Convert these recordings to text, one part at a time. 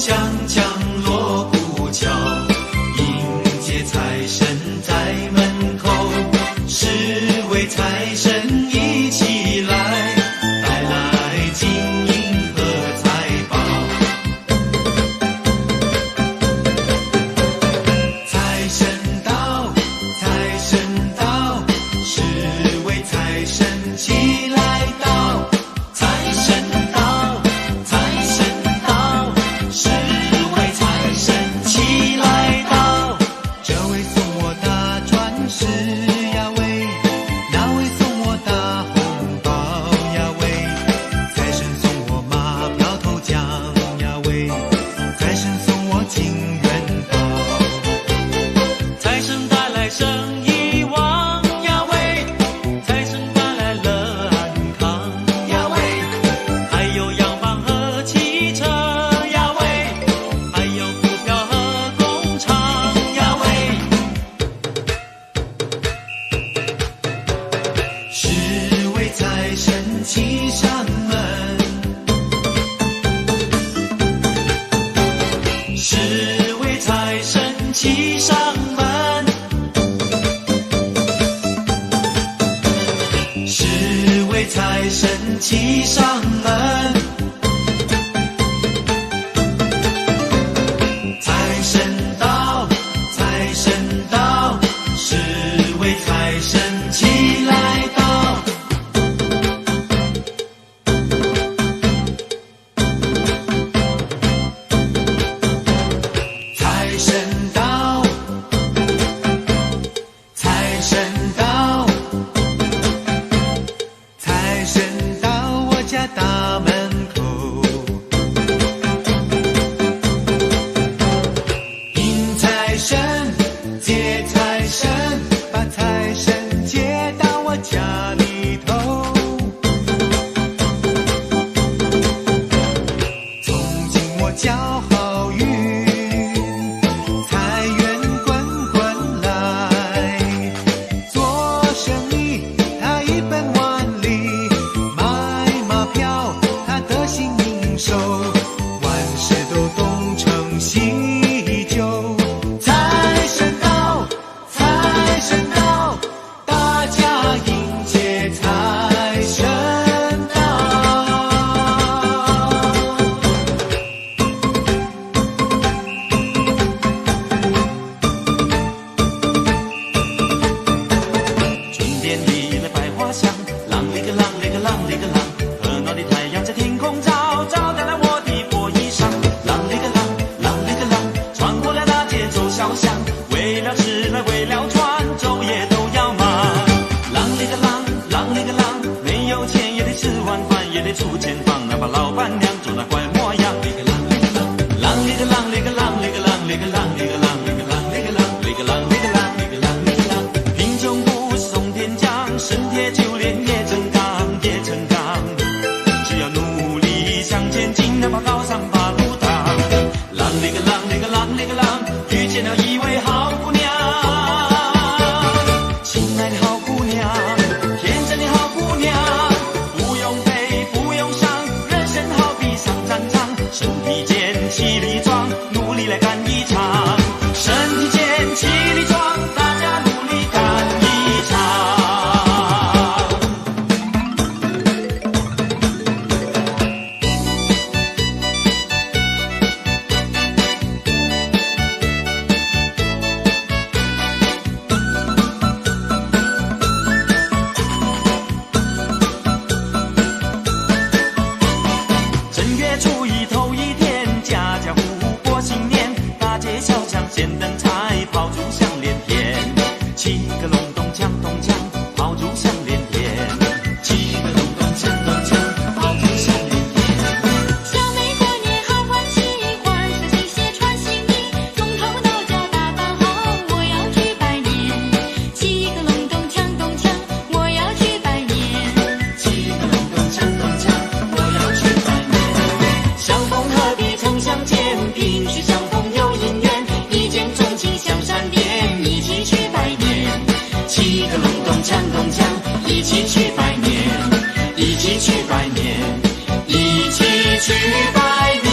锵锵锣鼓敲，迎接财神在门口。十位财神一起来，带来金银和财宝。财神到，财神到，十位财神齐来到。财神到，财神到，十位财神齐来到。这位送我大钻石呀喂，那位送我大红包呀喂，财神送我马票头奖呀喂，财神送我金元宝。财神带来生意旺呀喂，财神带来了安康呀喂，还有洋房和汽车呀喂，还有股票和工厂呀喂。十位财神齐上门，十位财神齐上门，十位财神齐上门。财神到，财神到，十位财神齐来到。财神到，财神到，财神到我家大门口。迎财神，接财神，把财神接到我家里头。从今我叫好运，财源滚滚来。做生意他一本万利，买马票他得心应手，万事都东成西就。财神到，财神到，大家迎接财神到。春天里的百花香，啷里个啷里个啷里个啷，热闹的太阳在天空照，照亮了我的破衣裳。啷里个啷，啷里个啷，穿过了大街走小巷，为了吃来为了穿，昼夜都要忙。啷里个啷，啷里个啷，没有钱也得吃晚饭，也得出钱帮，哪怕老板娘做那怪模样。里个啷里个啷，啷里个啷里个啷里个啷里个啷里个啷里个啷里个啷里个啷里个啷里个啷里个啷。贫穷不送天降，身铁就炼也成钢也成钢，只要努力向前进，哪怕高山把路挡。啷里个啷里个啷里个啷，遇见了一位好姑娘，亲爱的好姑娘，天真的好姑娘，不用悲不用伤，人生好比上战场，身体健气力壮，努力来干一场。身体健气力壮，大家努力干一场。正月初一头一天，家家户户过新年，大街小巷现灯彩，炮竹响连天，七个隆咚锵咚锵，炮竹响连天，七个隆咚锵咚锵，炮竹响连天。小妹过年好欢喜，换上新鞋穿新衣，从头到脚打扮好，我要去拜年。七个隆咚锵咚锵，我要去拜年。七个隆咚锵咚锵，我要去拜年。相逢何必曾相见，萍水相逢有姻缘，一见钟情像闪电，一起去拜年。七个隆咚锵咚锵，一起去拜年，一起去拜年，一起去拜年。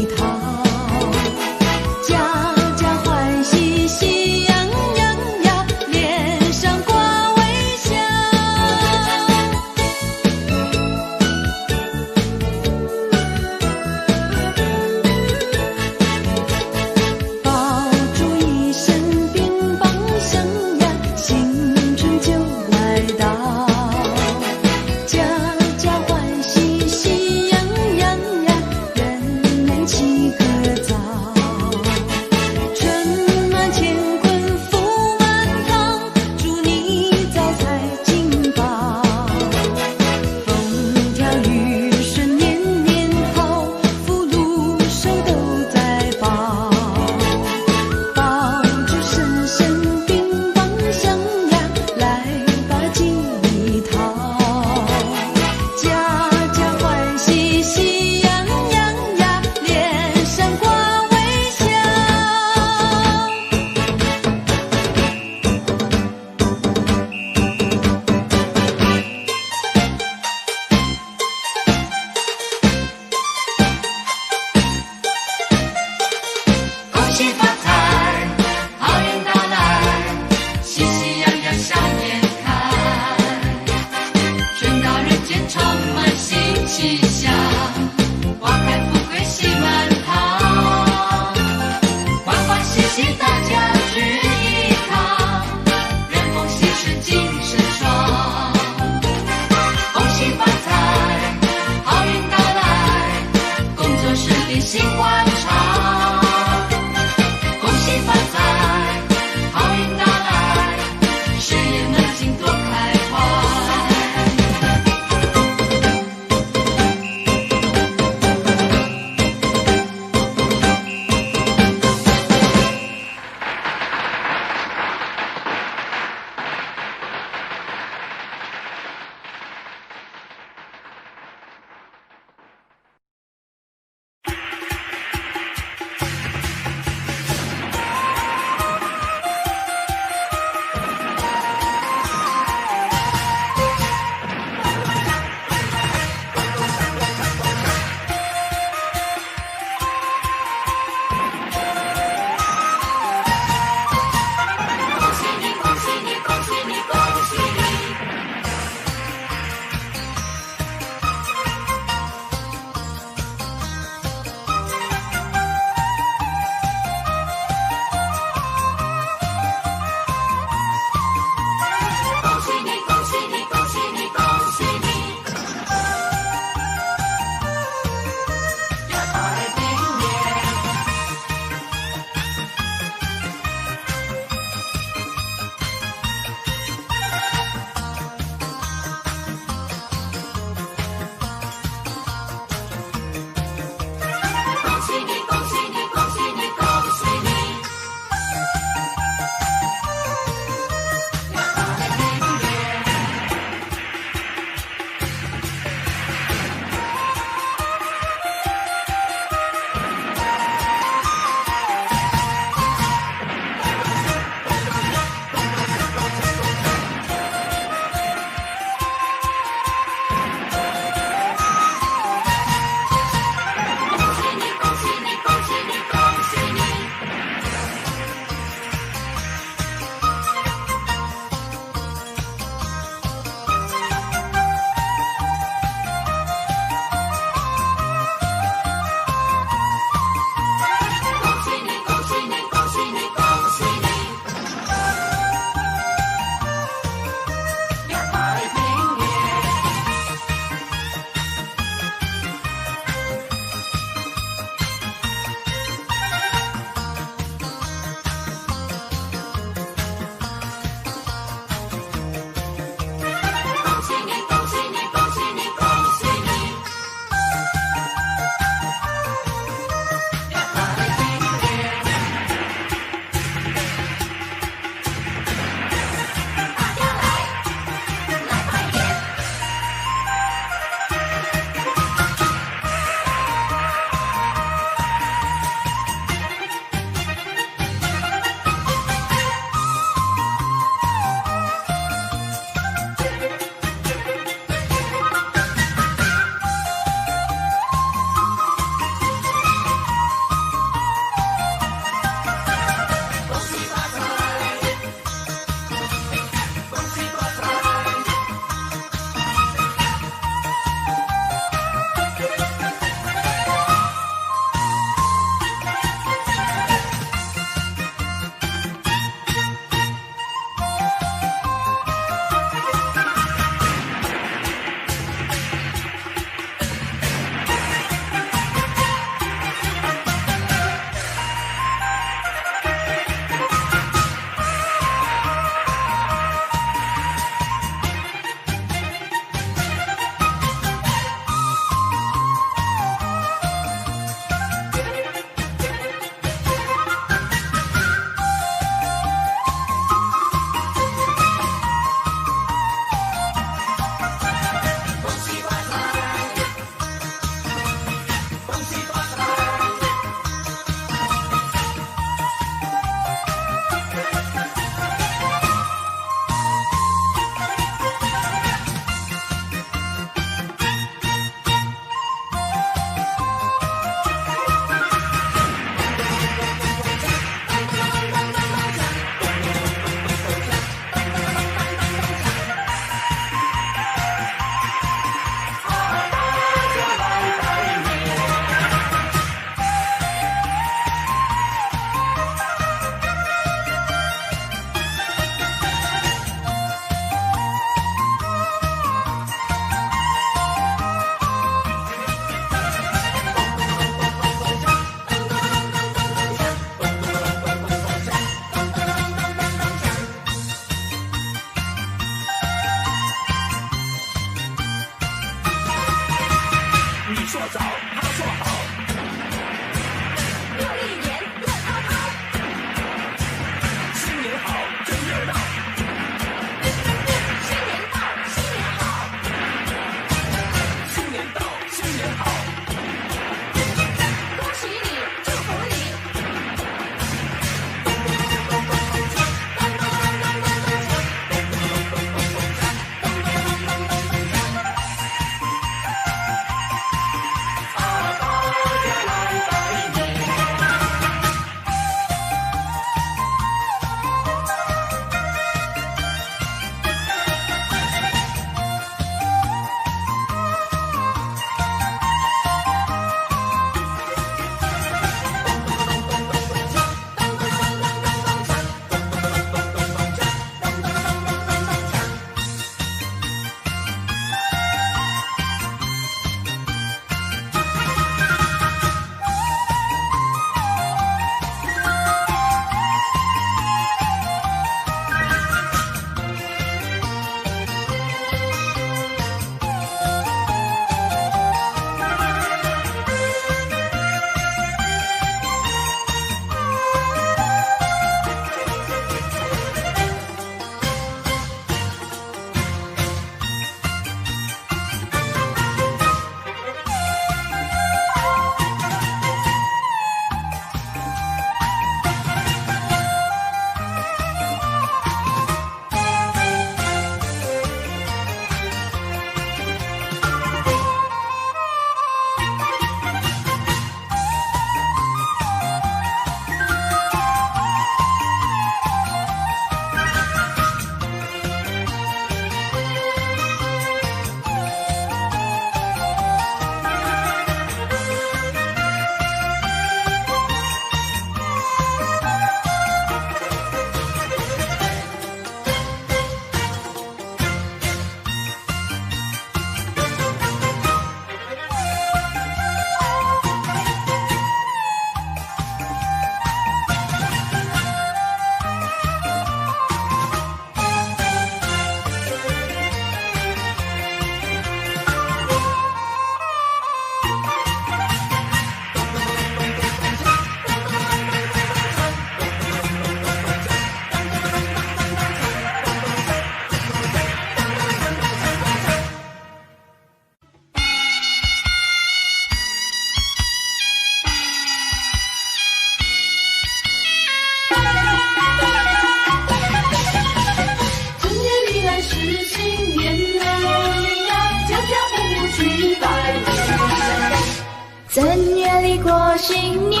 新年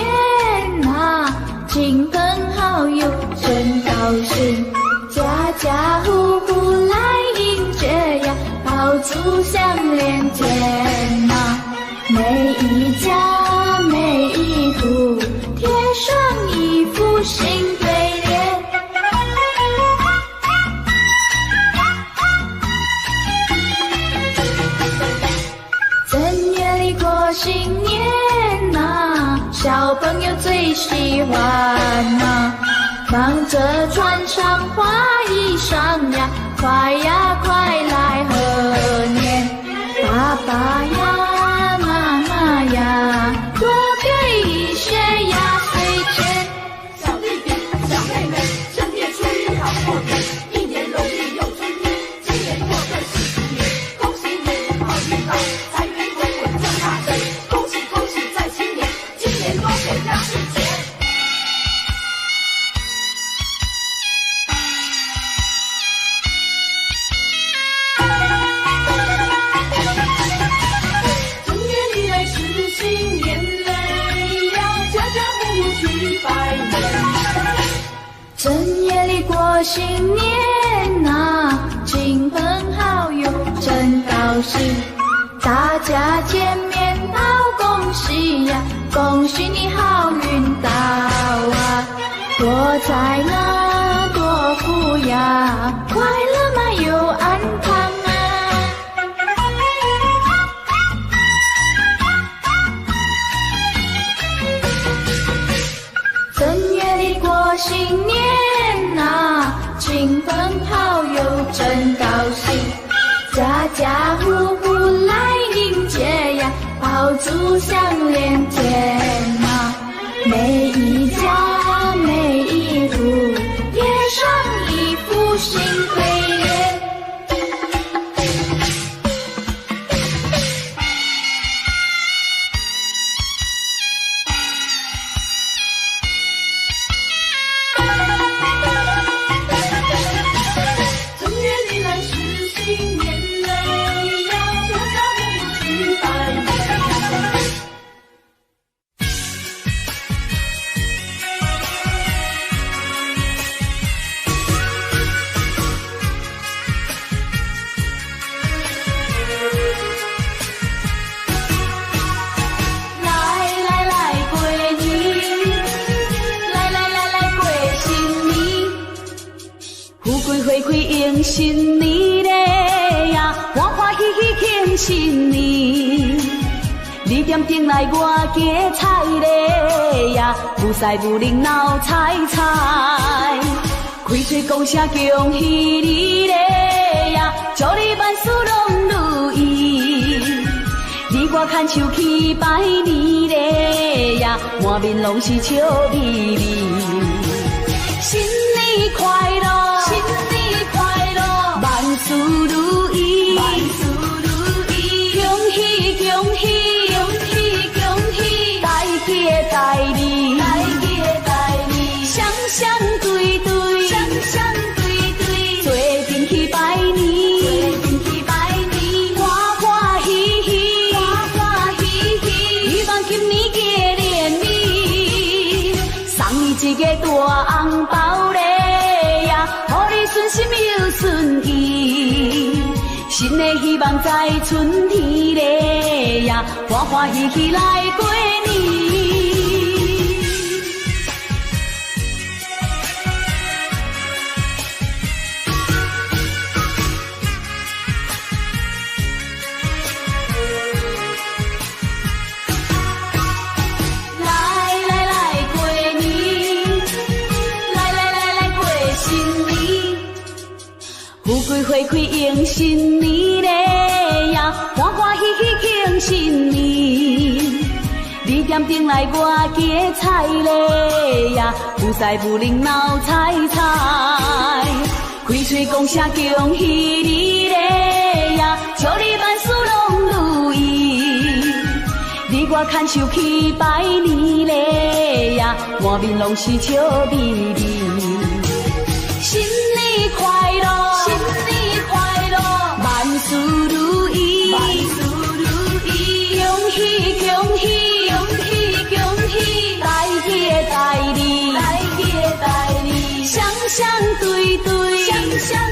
啊，亲朋好友真高兴，家家户户来迎接呀，爆竹响连天呐，每一家每一户贴上一副新对联。正月里过新年呐，小朋友最喜欢呐，忙着穿上花衣裳呀，快呀快来贺年，爸爸呀妈妈呀，多给一些压岁钱。小弟弟小妹妹，正月初一好过年，一年容易又春天，今年过个喜年，恭喜你好运到，财源滚滚赚大钱，恭喜恭喜在新年，今年多给压岁钱。正月里来是新年嘞，要家家户户去拜年。正月里过新年呐，亲朋好友真高兴，大家见面道恭喜呀，恭喜你好运到啊，多财呢多福呀，快乐嘛又安康啊。正月里过新年呐，亲朋好友真高兴，家家户户来迎接呀，爆竹响连天呐，每一家每一户贴上一副新对联。正月里来是新年嘞，要家家户户去拜年。来过年，来过新年，富贵花开迎新年嘞呀，欢欢喜喜庆新年。你点灯来我家菜嘞呀，有财有灵闹彩彩，开嘴讲声恭喜你嘞呀，祝你万事拢如意。你我牵手去拜年嘞呀，满面拢是笑眯眯。新年快乐，新年快乐，万事如意，万事如意，恭喜恭喜，恭喜恭喜，大吉大利，大吉大利，双双对对，双双对对，做阵去拜年，做阵去拜年，欢欢喜喜，欢欢喜喜，希望今年过年里，送你一个大红包嘞呀，予你顺心又顺意，新的希望在春天嘞呀，欢欢喜喜来过年。来过年，来过新年，富贵花开迎新年嘞呀，欢欢喜喜庆新年。你点灯来我家菜嘞呀，有财有灵闹彩彩，开嘴讲声恭喜你嘞呀，祝你万事拢如意。你我牵手去拜年嘞呀，满面拢是笑眯眯。新年快乐，新年快乐，万事如意，万事如意，恭喜恭喜，恭喜恭喜，对对，想想。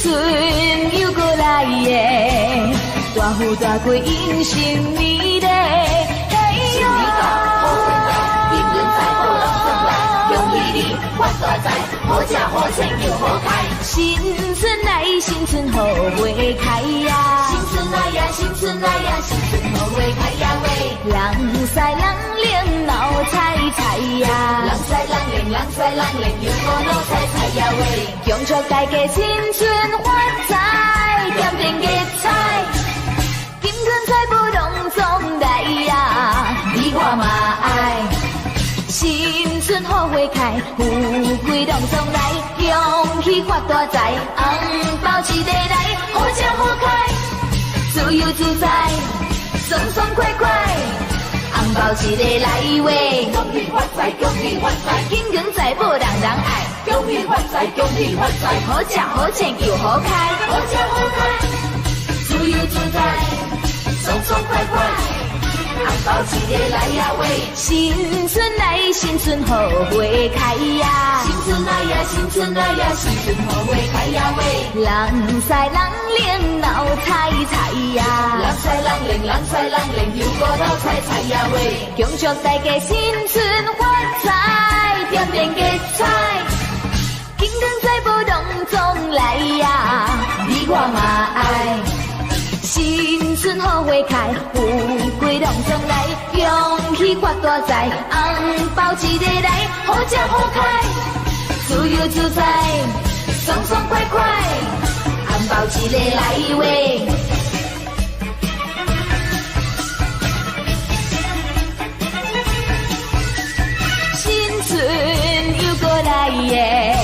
春又过来耶，大富大贵迎新年嘞。新年到，好运来，迎人在，好人送来，恭喜你发大财，好吃好穿又好开。新春来，新春好花开呀！新春来呀，新春来呀，新春好花开呀喂！人赛人灵闹彩彩呀！人赛人灵，人赛人灵，又过闹彩彩呀喂！恭祝大家新春发财，点点吉彩，金光财宝拢总来呀！你我嘛爱。新春好花开，富贵拢总来，恭喜发大财，红包一个来，好吃好开，自由自在，爽爽快快，红包一个来喂，恭喜发财，恭喜发财，金光财宝人人爱，恭喜发财，恭喜发财，好吃好穿又好开，好吃好开，自由自在，爽爽快快。红包一个来呀喂，新春来，新春好花开呀！新春来呀，新春来呀，新春好花开呀喂！人赛人灵闹彩彩呀！人赛人灵，人赛人灵，又过闹彩彩呀喂！恭祝大家新春发财，点点吉彩，金光财宝拢总来呀！你我嘛爱。新春好花开，富贵拢总来，恭喜发大财，红包一个来，好吃好开，自由自在，爽爽快快，红包一个来喂。新春又过来耶，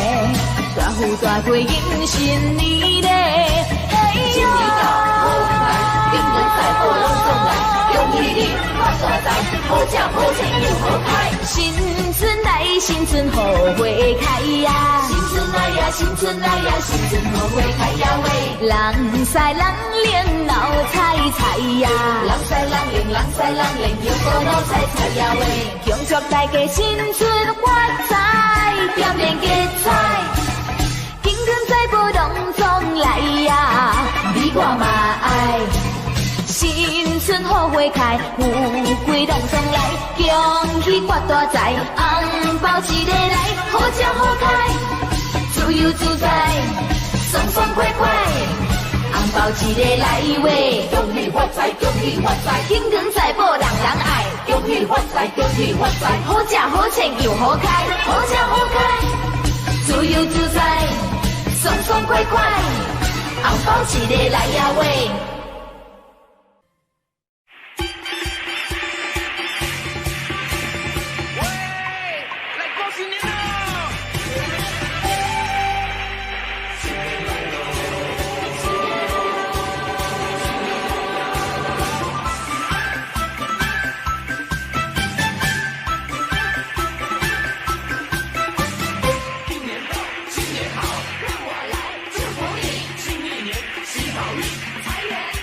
大富大贵迎新年嘞，新年到。好人送来，恭喜你发大财，好吃好穿又好开。新春来，新春好花开呀！新春来呀，新春来呀，新春好花开呀喂！人赛人灵闹彩彩呀！人赛人灵，人赛人灵，又过闹彩彩呀喂！恭祝大家新春发财，点点吉彩，金光财宝拢总来呀！你我嘛爱。新春好花开，富贵拢总来，恭喜发大财，红包一个来，好吃好开，自由自在，爽爽快快，红包一个来喂，恭喜发财，恭喜发财，金光财宝人人爱，恭喜发财，恭喜发财，好吃好穿又好开，好吃好开，自由自在，爽爽快快，红包一个来呀喂。新年好，让我来祝福你，新一年喜好运，财源。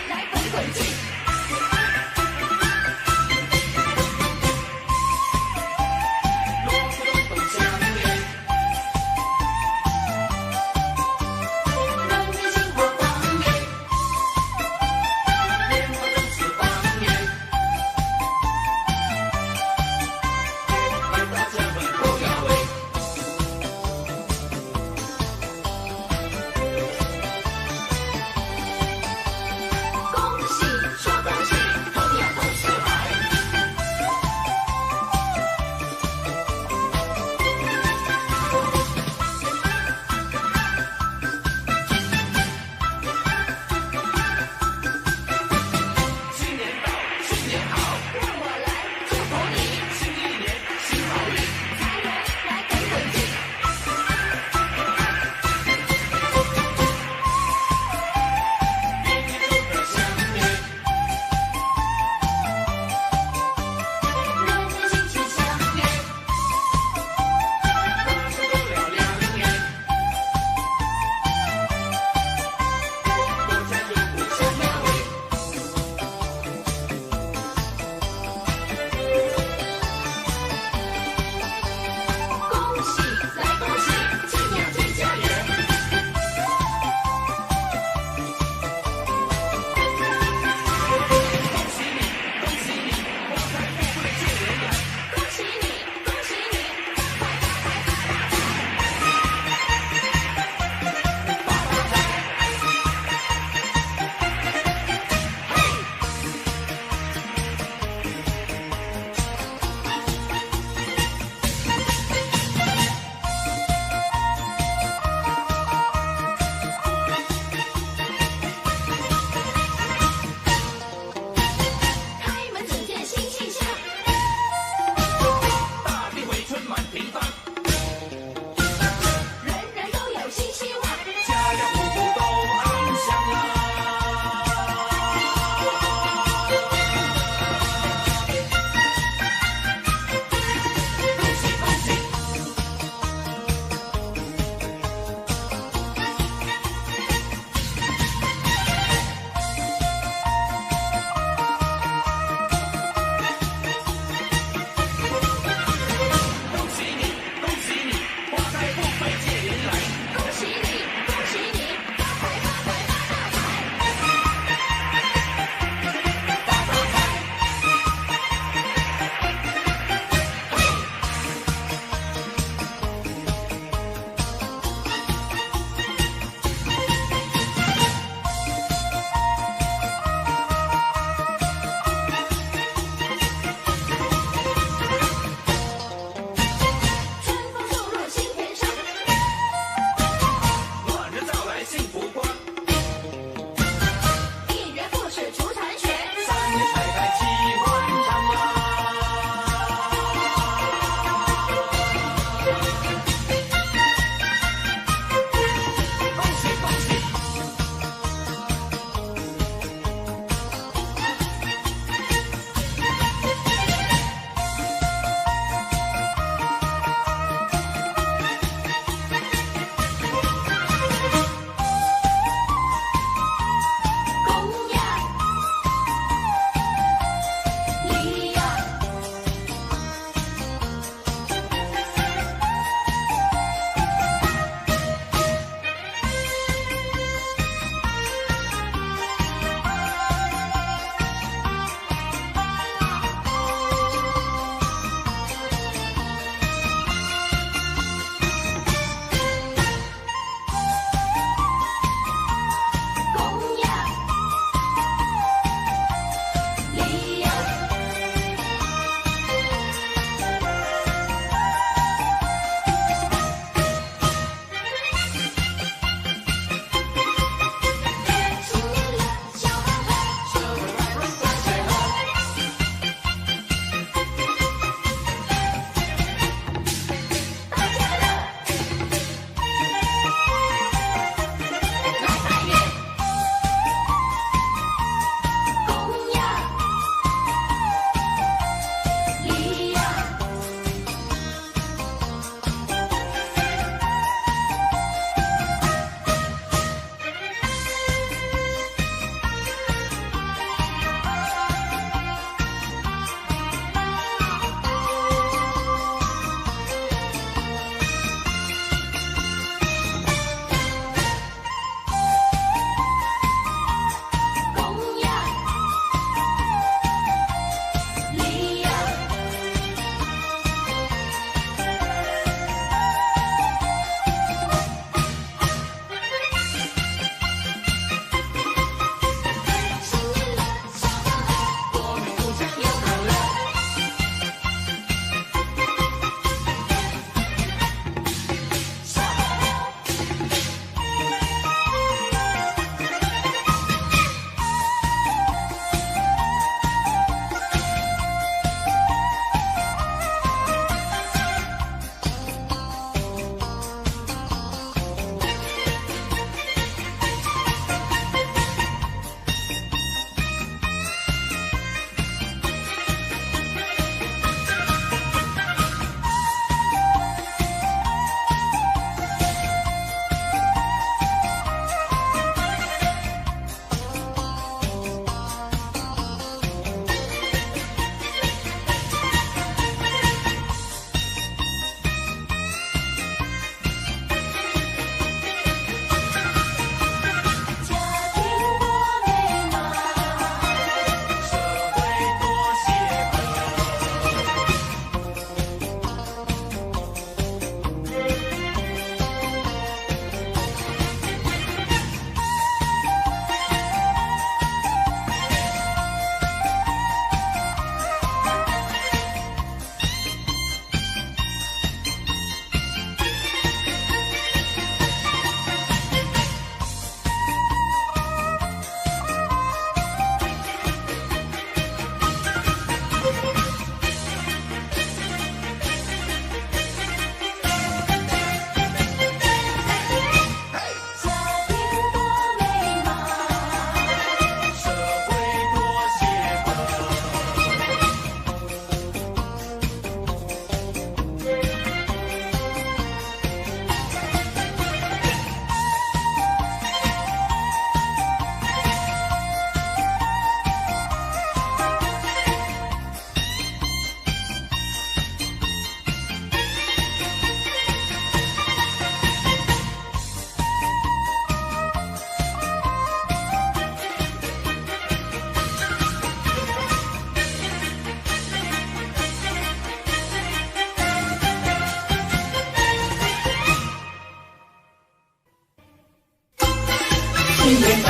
新年到，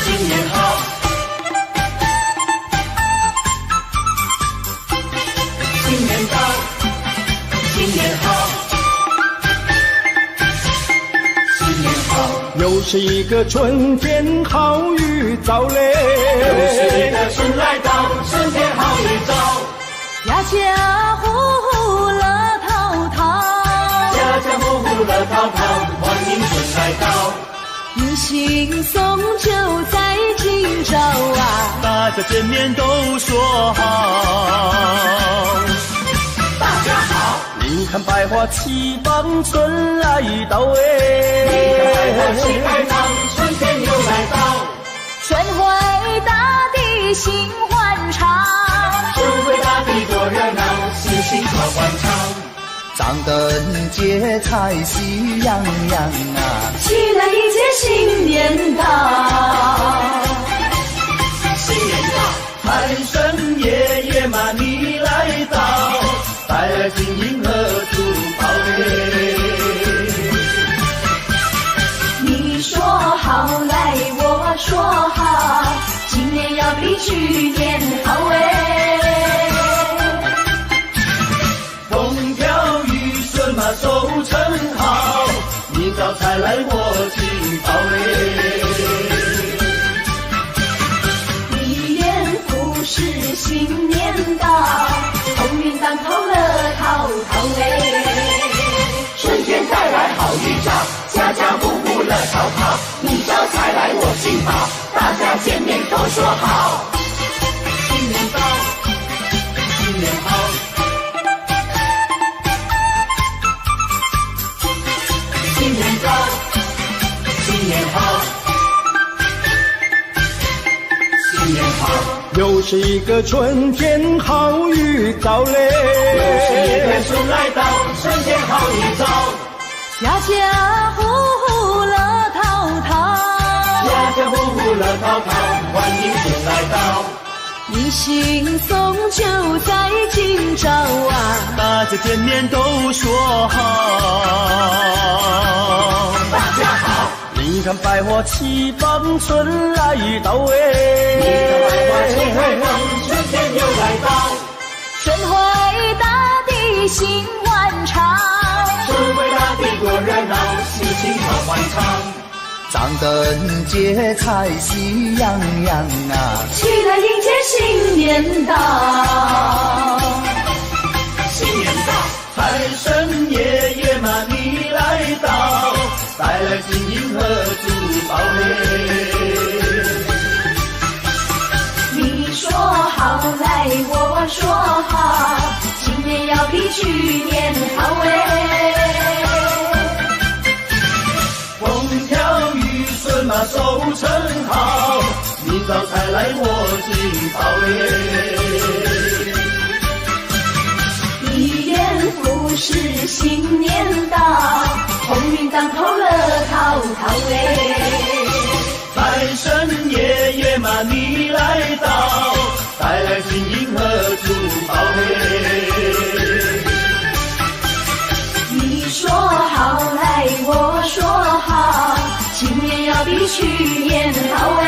新年好，新年到，新年好，新年好。又是一个春天，好预兆嘞！又是一个春来到，春天好预兆。家家户户乐淘淘，家家户户乐淘淘，欢迎春来到。迎新送旧在今朝啊，大家见面都说好。大家好，你看百花齐放，春来到你看百花齐开放，春天又来到。春回大地心欢畅，春回大地多热闹，喜庆好欢畅。张灯结彩喜洋洋啊，起来迎接新年到。新年到，财神爷爷嘛你来到，带来金银和珠宝嘞。你说好来我说好，今年要比去年好哎。风调雨顺嘛收成好，明早才来我进宝嘞。一元复始新年到，鸿运当头乐淘淘哎。春天带来好预兆，家家户户乐淘淘。你招财来我进宝，大家见面都说好。新年到，新年好，新年到，新年好，新年好。又是一个春天，好预兆嘞！又是一个春来到，春天好预兆。家家户户乐淘淘，家家户户乐淘淘，欢迎春来到。迎新送旧在今朝啊，大家见面都说好。大家好，你看百花齐放，春来到哎！你看百花齐开放，春天又来到。春回大地心欢畅，春回大地多热闹，喜庆好欢畅。张灯结彩喜洋洋啊，起来迎接新年到。新年到，财神爷爷嘛你来到，带来金银和珠宝嘞。你说好来我说好，今年要比去年好哎。风调雨顺嘛收成好，明早才来我进宝嘞。一元复始新年到，鸿运当头乐淘淘哎。财神爷爷嘛你来到，带来金银和珠宝嘞。你说好来我说好，今年要比去年好哎。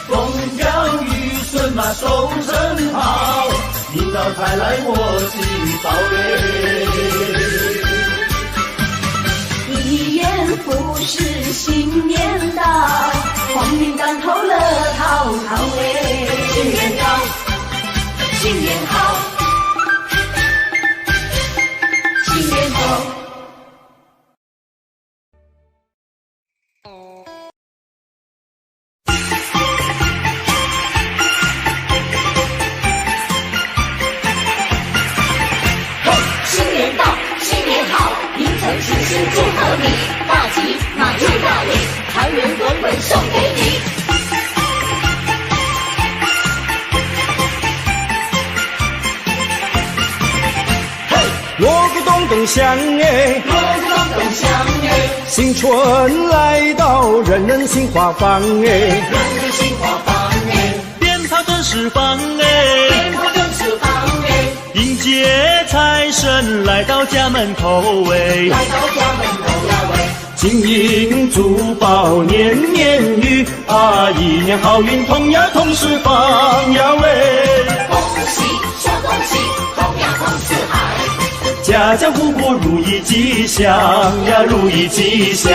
风调雨顺嘛收成好，明早才来我进宝嘞。一元复始新年到，鸿运当头乐淘淘哎。新年到，新年好，新年好。新年到，新年好，迎承吉星祝贺你，大吉马入大利，财源滚滚送给你。锣鼓咚咚响哎，锣鼓咚咚响哎，新春来到，人人心花放哎，人人心花放哎，鞭炮正释放哎，鞭炮正释放哎，迎接财神来到家门口哎，来到家门口呀喂。金银珠宝年年余啊，一年好运同呀同时放呀喂，恭喜说恭喜，同呀同四海，家家户户如意吉祥呀，如意吉祥。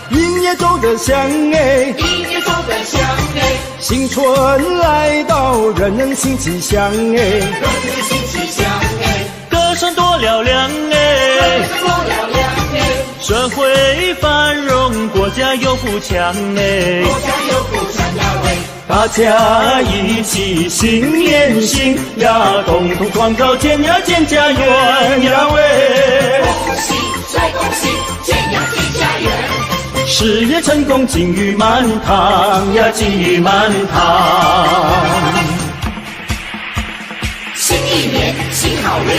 一年走得香哎，一年走得香哎，新春来到，人人心吉祥哎，人人心吉祥哎，歌声多嘹亮哎，多嘹亮哎，社会繁荣，国家有富强哎，国家有富强呀喂，大家一起心连心呀，共同创造建呀建家园呀喂，恭喜再恭喜，建呀建家园，事业成功金玉满堂呀，金玉满堂。新一年新好运，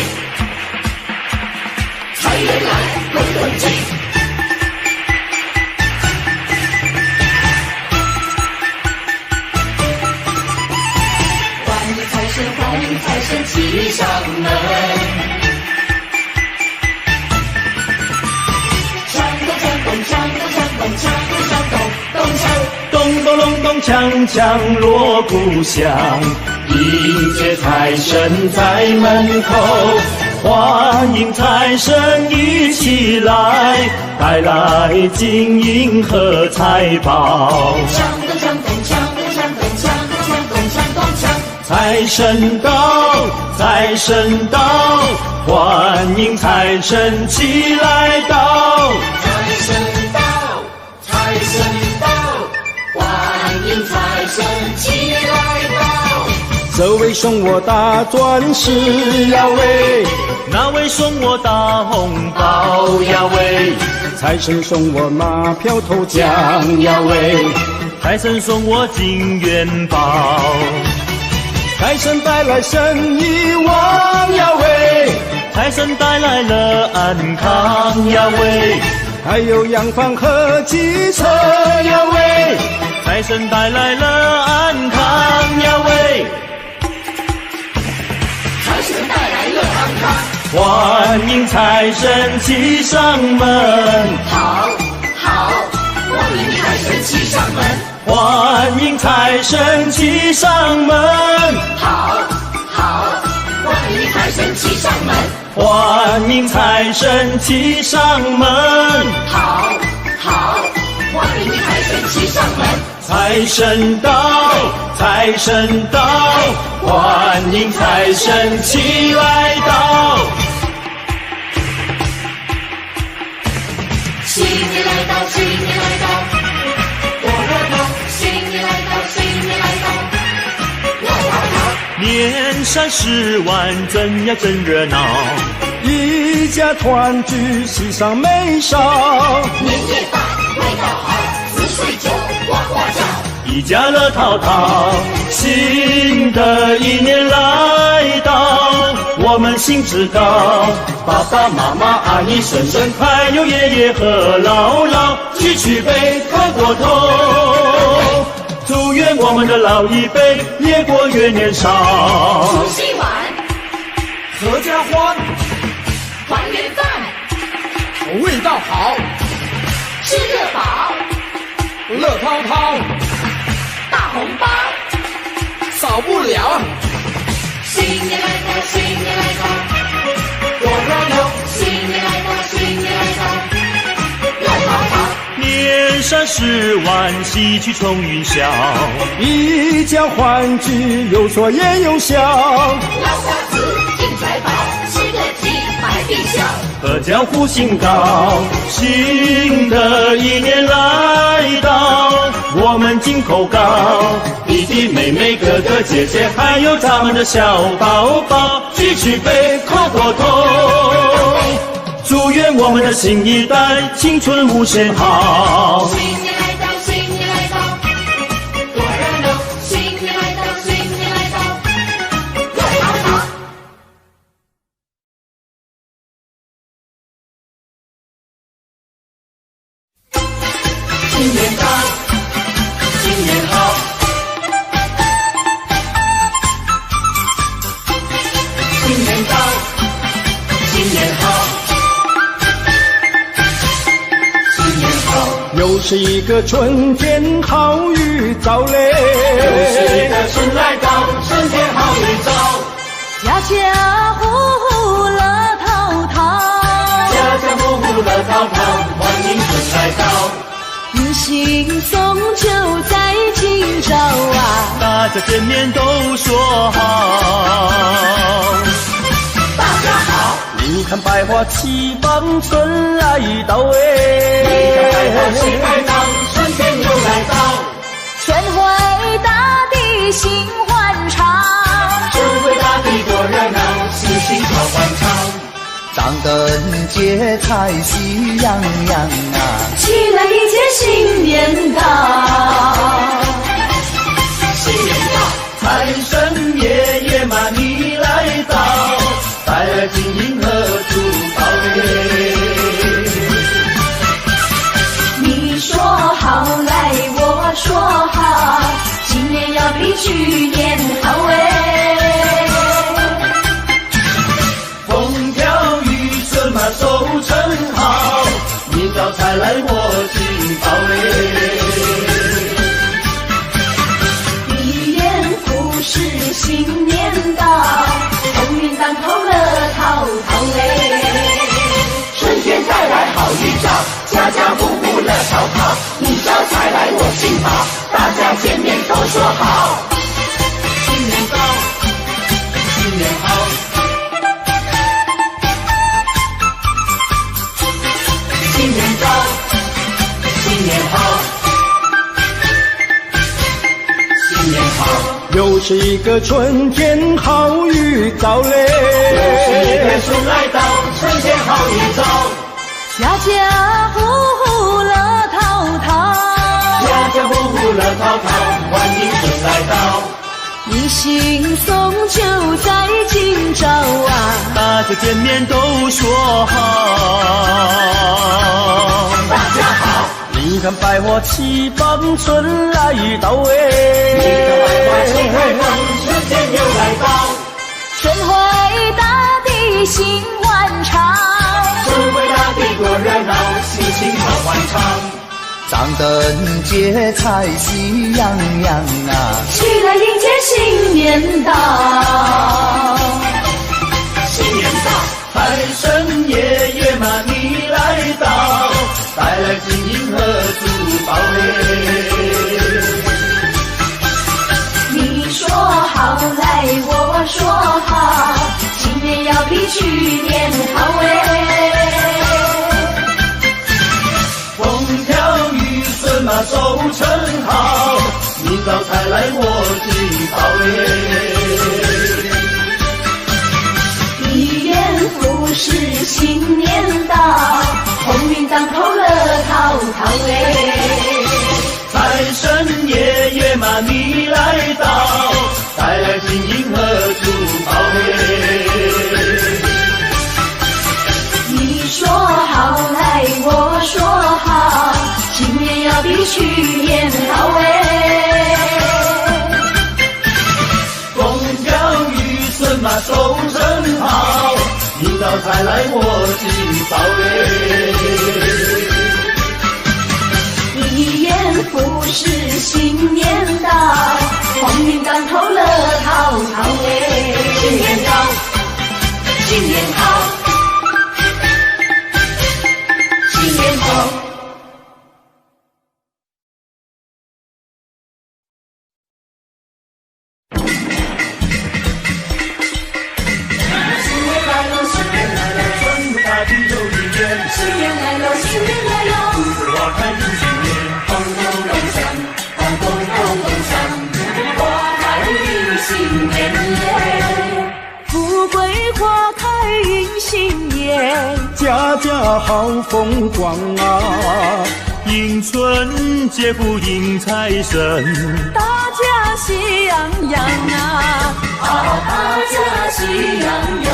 财源来滚滚进。欢迎财神，欢迎财神骑上门。咚咚隆咚锵锵锣鼓响，迎接财神在门口，欢迎财神一起来，带来金银和财宝。财神到，财神到，欢迎财神齐来到。财神到，财神到，欢迎财神齐来到。这位送我大钻石呀喂，那位送我大红包呀喂，财神送我马票头奖呀喂，财神送我金元宝。财神带来生意旺呀喂，财神带来了安康呀喂，还有洋房和汽车呀喂，财神带来了安康呀喂，财神带来了安康，欢迎财神骑上门。好，好，欢迎财神骑上门。欢迎财神骑上门，好，好，欢迎财神骑上门。欢迎财神骑上门，好，好，欢迎财神骑上门。财神到，财神到，欢迎财神齐来到。新年来到，新年来到，我热闹。新年来到，新年来到，我跑跑。年三10晚，真呀真热闹，一家团聚，喜上眉梢。年夜饭味道好，紫水酒呱呱叫。一家乐淘淘，新的一年来到，我们兴致高，爸爸妈妈、阿姨、婶婶，还有爷爷和姥姥，举起杯，喝过头，祝愿我们的老一辈越过越年少。除夕晚，合家欢，团圆饭，味道好，吃得饱，乐滔滔，大红包，少不了。新年来到，新年来到，我热闹。新年来到，新年来到，乐淘淘。年三10晚，喜气冲云霄，一家欢聚，有说也有笑。老瓜子进财宝，吃个鸡百病消。合江湖兴高，新的一年来到，我们金口高，弟弟妹妹哥哥姐姐，还有咱们的小宝宝，举起杯，喝过头，祝愿我们的新一代青春无限好。新年来到，新年来到，多热闹。新年来到，新年来到，乐淘淘。新年到，新年好，是一个春天好预兆嘞，又是一个春来到，春天好预兆。家家户户乐淘淘，家家户户乐淘淘，欢迎春来到。迎新送旧在今朝啊，大家见面都说好。大家好，你看百花齐放，春来到你看百花齐开放，春天又来到。春回大地心欢畅，春回大地多热闹，喜庆好欢畅。张灯结彩喜洋洋啊，起来迎接新年到。新年到，财神爷爷嘛你来到，带来金银和珠宝嘞。你说好来我说好，今年要比去年好哎。风调雨顺嘛收成好，明早才来我进宝嘞。一言不是新年到，鸿运当头乐淘淘嘞。春天带来好预兆，家家户户乐淘淘，明早才来我进宝，大家见面都说好。新年到，新年好。新年到，新年好，新年好。又是一个春天好预兆嘞，又是一个春来到，春天好预兆。家家户户乐淘淘，家家户户乐淘淘，欢迎春来到。迎新送旧在今朝啊，大家见面都说好。大家好，你看百花齐放，春来到哎，你看百花齐开放，春天又来到。春回大地心欢畅，春回大地多热闹，喜庆好欢畅。张灯结彩喜洋洋啊，起来迎接新年到。新年到，财神爷爷嘛你来到，带来金银和珠宝嘞。你说好来我说好，今年要比去年好哎。风调雨顺嘛收成好，明早才来我进宝嘞。一言不是新年到，鸿运当头乐淘淘哎。财神爷爷嘛你来到，带来金银和珠宝嘞。你说好来我说好，今年要比去年好哎。风调雨顺嘛收成好，明早才来我进宝嘞。一言不是新年到，鸿运当头乐淘淘哎。新年到，新年好，新年好。新年来了，新年来了，春回大地又一年。新年来了，新年来了，栀子花开迎新年，咚咚咚锵，咚咚咚咚锵，花开迎新年耶。富贵花开迎新年，家家好风光啊，迎春接福迎财神，大家喜洋洋啊，大家喜洋洋。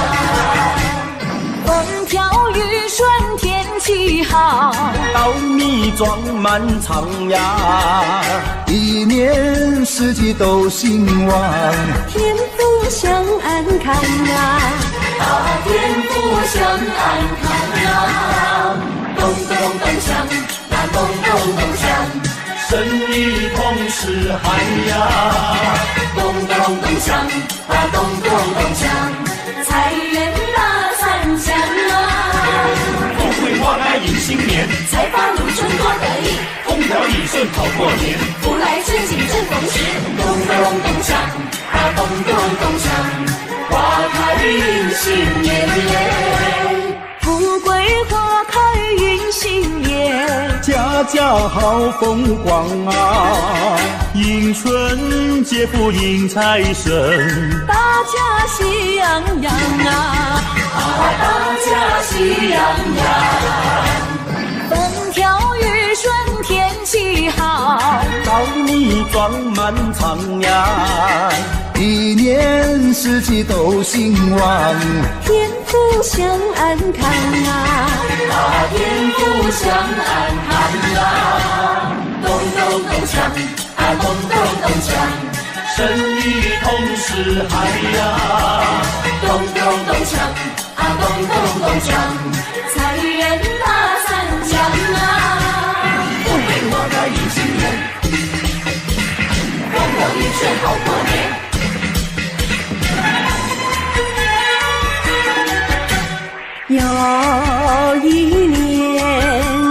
风调雨顺天气好，稻米装满仓呀，一年四季都兴旺，天福享安康啊，天福享安康啊，咚咚咚锵，啦啦咚咚咚锵，生意同时喊呀，咚咚咚锵，咚咚咚锵，财源大三江啊！富贵花开迎新年，财发如春多得意，风调雨顺好过年，福来春景正逢时，咚咚咚锵，咚咚咚锵，花开迎新年耶！富贵花开迎新年，家家好风光啊！迎春接福迎财神，大家喜洋洋啊！大家喜洋洋，风调雨顺天气好，稻米装满仓呀，一年四季都兴旺，天福享安康啊！天福享安康啊！咚咚咚锵，咚咚咚锵，生意同时嗨呀，咚咚咚锵，咚咚咚锵，财源大三江啊！富贵花开迎新年，风调雨顺好过年。又一年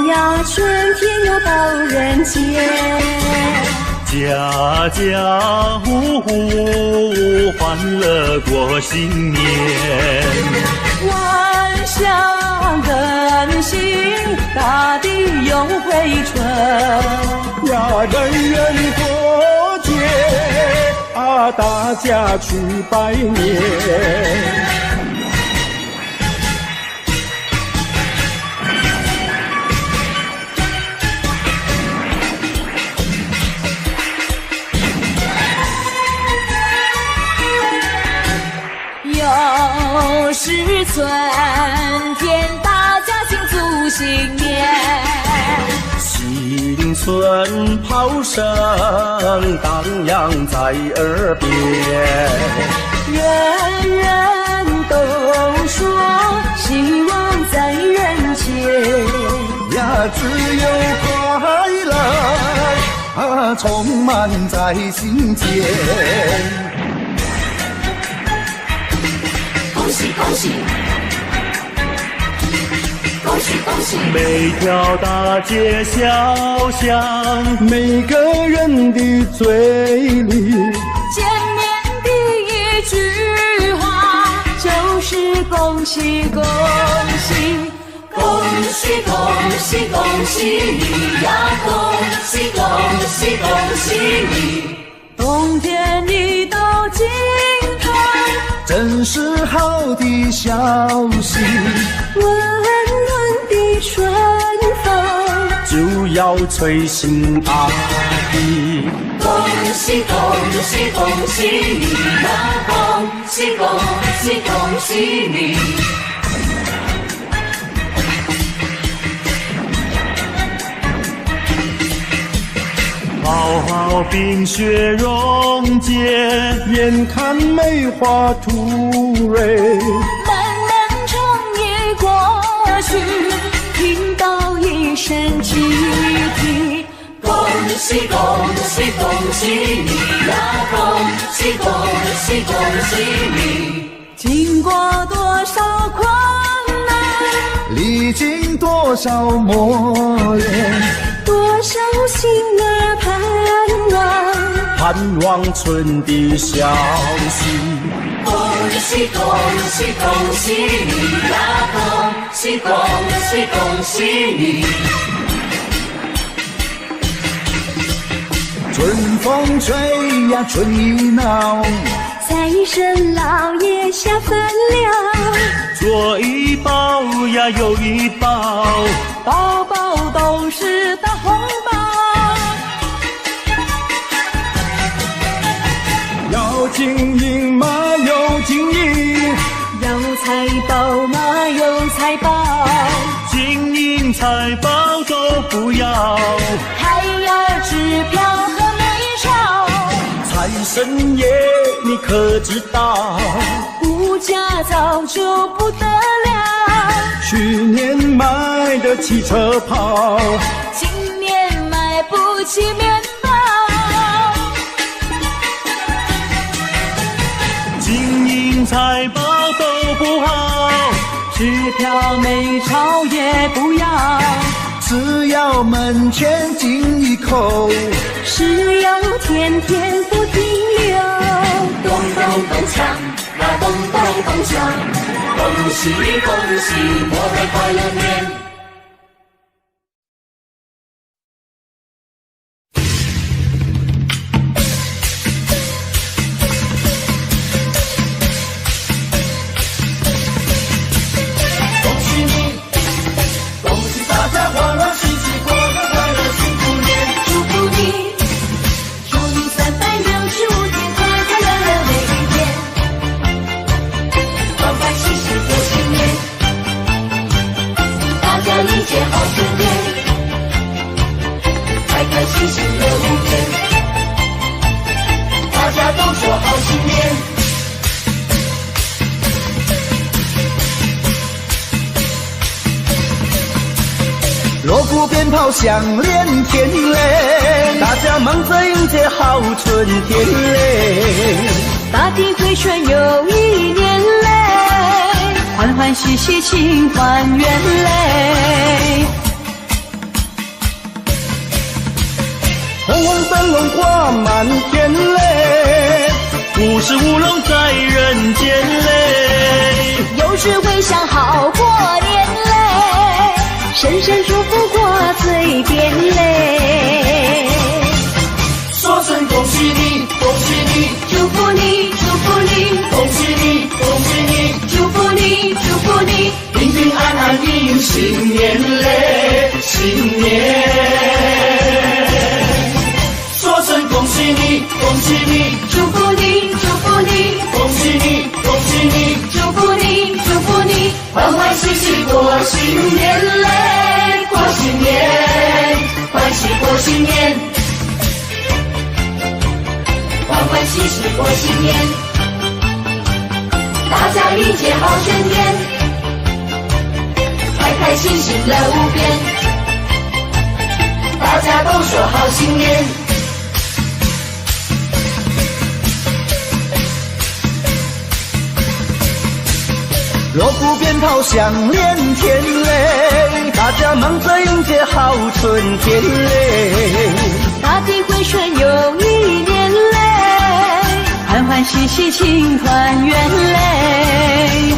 呀，春天又到人间，家家户户欢乐过新年，万象更新，大地又回春呀，人人过节啊，大家去拜年。又是春天，大家庆祝新年，新春炮声荡漾在耳边，人人都说希望在人间呀，只有快乐充满在心间。恭喜恭喜，恭喜恭喜！每条大街小巷，每个人的嘴里，见面第一句话就是恭喜恭喜，恭喜恭喜恭喜你呀！恭喜恭喜恭喜你！冬天一到尽头，真是好的消息，温暖的春风就要吹醒大地。恭喜恭喜恭喜你呀！恭喜恭喜恭喜你！好好冰雪融解，眼看梅花吐蕊，漫漫长夜过去，听到一声集体，恭喜恭喜恭喜你呀！恭喜恭喜恭喜你！经过多少困难，历经多少磨练，多少心儿盼望，盼望春的消息。恭喜恭喜恭喜你呀！恭喜恭喜恭喜你！春风吹呀，春意闹，财神老爷下凡了，左一包呀，右一包，包包都是大红包。要金银嘛有金银，要财宝嘛有财宝，金银财宝都不要，还要支票和美钞。财神爷你可知道，物价早就不得了，去年买的汽车跑，今年起面包。金银财宝都不好，支票美钞也不要，只要门前进一口，石油天天不停留。咚咚咚锵，那咚咚咚锵，恭喜恭喜，我们快乐年。锣鼓鞭炮响连天嘞，大家忙着迎接好春天嘞。大地回春又一年嘞，欢欢喜喜庆团圆嘞。红红灯笼挂满天嘞，五十五龙在人间嘞，有时会想好过年嘞，声声祝福挂嘴边嘞。说声恭喜你，恭喜你，祝福你，祝福你，恭喜你，恭喜你，祝福你，祝福你，平平安安迎新年嘞，新年。说声恭喜你，恭喜你，祝福你，祝福你，恭喜你，恭喜你，祝福你，祝福你，欢欢喜喜过新年嘞，过新年，欢喜过新年，欢欢喜喜过新年，大家迎接好春天，开开心心乐无边，大家都说好新年。锣鼓鞭炮响连天嘞，大家忙着迎接好春天嘞。大地回春又一年嘞，欢欢喜喜庆团圆嘞。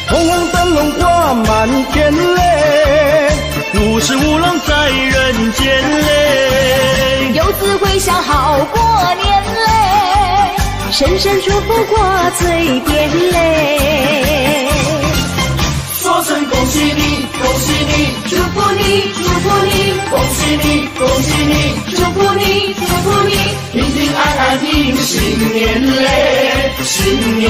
红红灯笼挂满天嘞，五十五龙在人间嘞，游子回乡好过年嘞，声声祝福挂嘴边嘞。说声恭喜你，恭喜你，祝福你，祝福你，恭喜你，恭喜你，祝福你，祝福你，平平安安迎新年嘞，新年。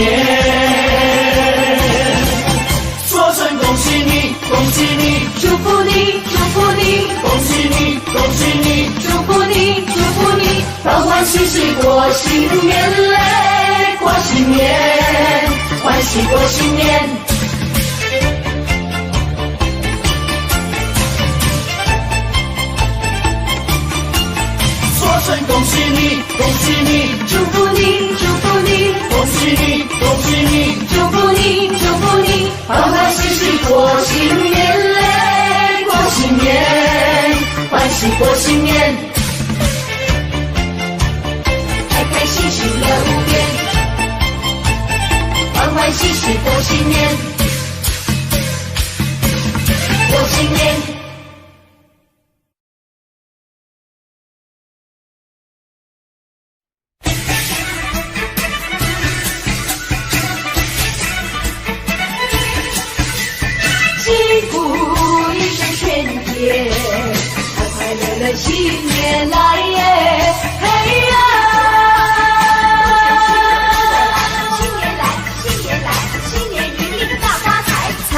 说声恭喜你，恭喜你，祝福你，祝福你，恭喜你，恭喜你，祝福你，祝福你，欢欢喜喜过新年嘞，过新年，欢喜过新年。说声恭喜你，恭喜你，祝福你，祝福你，恭喜你，恭喜你，祝福你，祝福你，欢欢喜喜过新年嘞，过新年，欢喜过新年，开开心心乐无边，欢欢喜喜过新年，过新年。幸福一生全天，快快乐乐新年来耶，嘿呀！新年来，新年来，新年一定大发财。财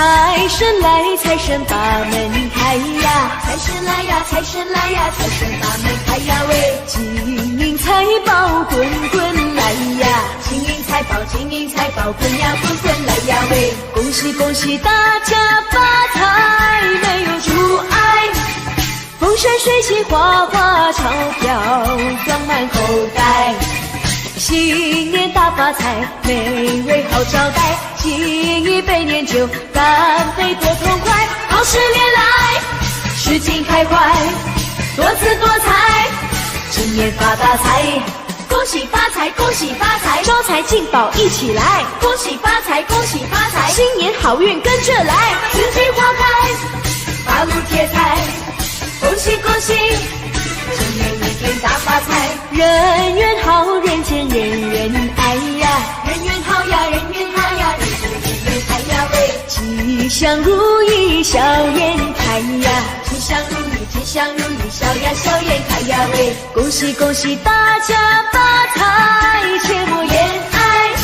神来，财神把门开呀！财神来呀，财神来呀，财神把门开呀喂！金银财宝滚滚来呀！金银财宝，金银财宝滚呀滚滚来呀喂！恭喜恭喜大家发财，没有阻碍风生水起，花花钞票装满口袋。新年大发财，美味好招待，敬一杯年酒，干杯多痛快。好事连来，诗情开怀，多姿多彩，今年发大财。恭喜发财，恭喜发财，招财进宝一起来。恭喜发财，恭喜发财，新年好运跟着来。四季花开，八路贴财，恭喜恭喜，今年一定大发财。人缘好，人见人缘爱呀，人缘好呀，人缘好呀，人见人缘爱呀喂。吉祥如意笑颜开呀，吉祥如意，吉祥如意，笑呀笑颜开呀喂。恭喜恭喜大家发财，切莫言哀，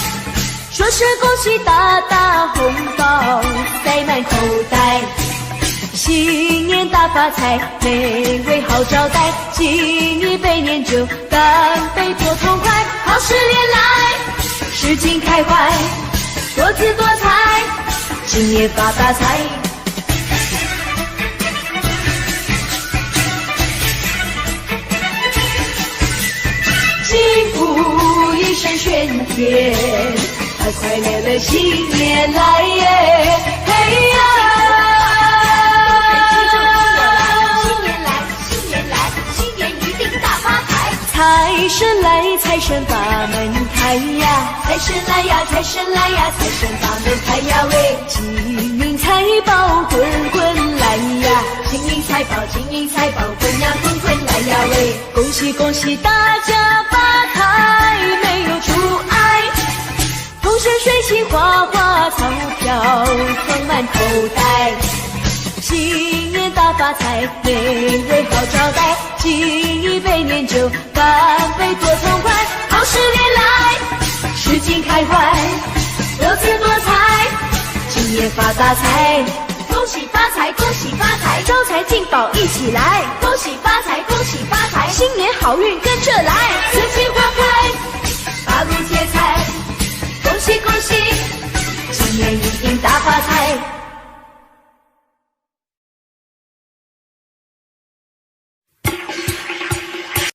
说声恭喜大大红包塞满口袋。新年大发财，美味好招待，敬一杯年酒，干杯多痛快。好事连来，诗情开怀，多姿多彩，今年发大财。幸福一生喧天，快快乐乐新年来耶，嘿呀！财神来，财神把门开呀！财神来呀，财神来呀，财神把门开呀喂！金银财宝滚滚来呀！金银财宝，金银财宝滚呀滚滚来呀喂！恭喜恭喜大家发财，没有阻碍，风生水起，花花钞票装满口袋。新年大发财，美味好招待，敬一杯年酒，干杯多痛快。好事连来，诗情开怀，多姿多彩，今年发大财。恭喜发财，恭喜发财，招财进宝一起来。恭喜发财，恭喜发财，新年好运跟着来。四季花开，八路贴财，恭喜恭喜，今年一定大发财。